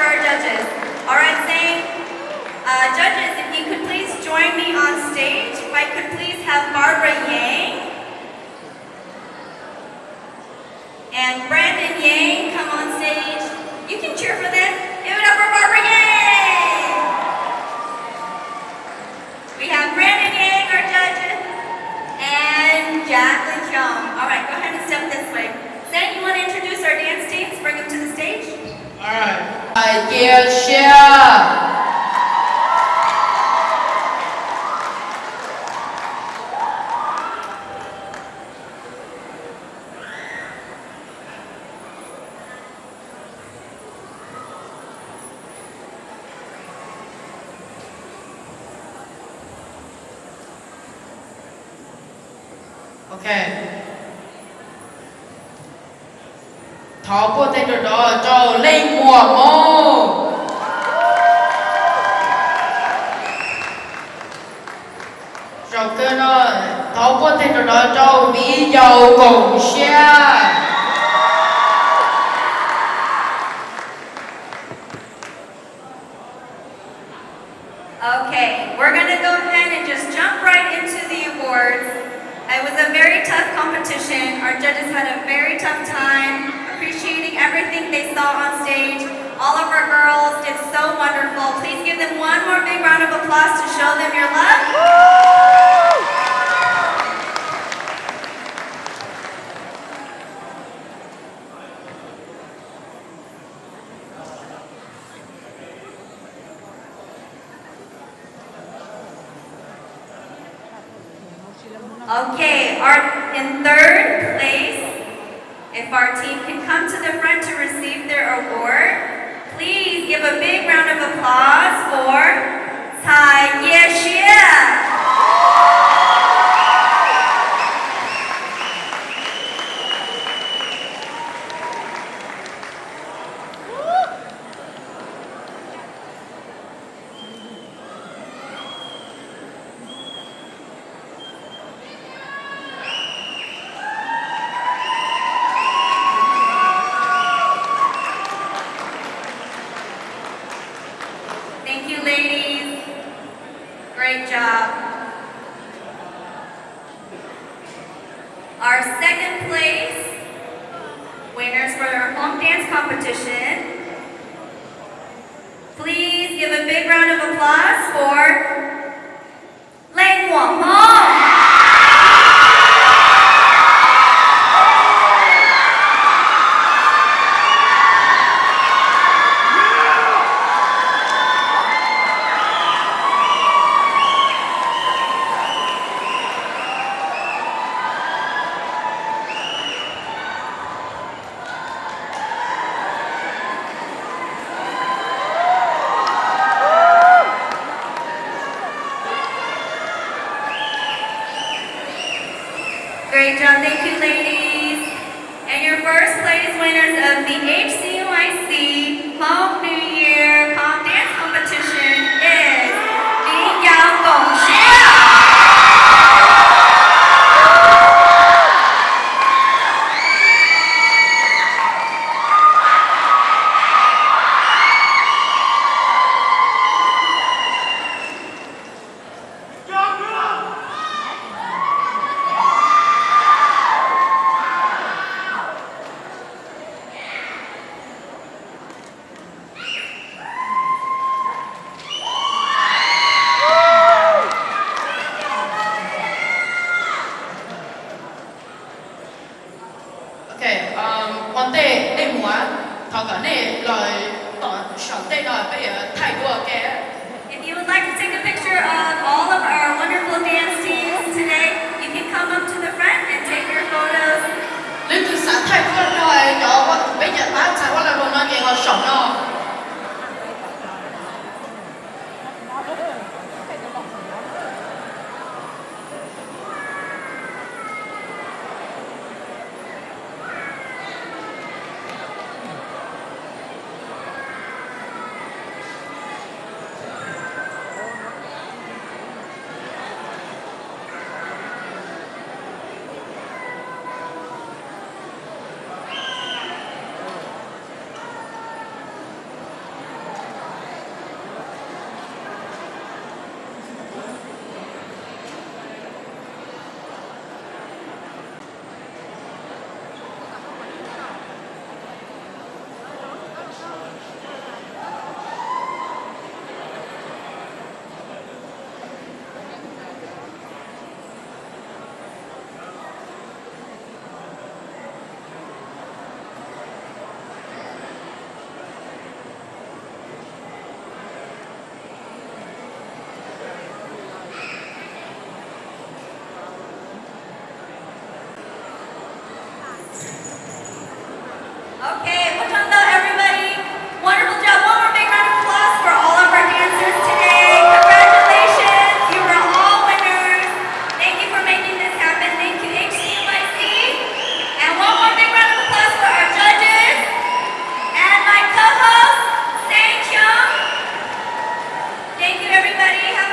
our judges. All right, saying, judges, if you could please join me on stage. If I could please have Barbara Yang and Brandon Yang come on stage. You can cheer for them. Give it up for Barbara Yang. We have Brandon Yang, our judges, and Jacqueline Chung. All right, go ahead and step this way. Zane, you want to introduce our dance teams? Bring them to the stage. All right. Yeah. Okay. Thảo bộ tên đồ đó cho lên mùa mô. Rồi cơ nó thảo bộ tên đồ đó cho ví dầu cùng xe. Okay, we're going to go ahead and just jump right into the awards. It was a very tough competition. Our judges had a very tough time appreciating everything they saw on stage. All of our girls did so wonderful. Please give them one more big round of applause to show them your love. Okay, in third place, if our team can come to the front to receive their award, please give a big round of applause for Cai Ye-xie. Thank you, ladies. Great job. Our second place winners for our Hmong dance competition. Please give a big round of applause for Leng Wong Hong. Great job, thank you, ladies. And your first place winners of the HCUIC Hmong New Year Hmong Dance Competition is Li Yao Gong Xia. Okay, vấn đề đây muốn thảo cả này lời tỏ sở đây là bây giờ thay đổi cái. If you would like to take a picture of all of our wonderful dance teams today, you can come up to the front and take your photos. Nếu từ sáng thay đổi rồi, nhỏ bây giờ ta sẽ có là một người nghe họ sống nó. everybody. Have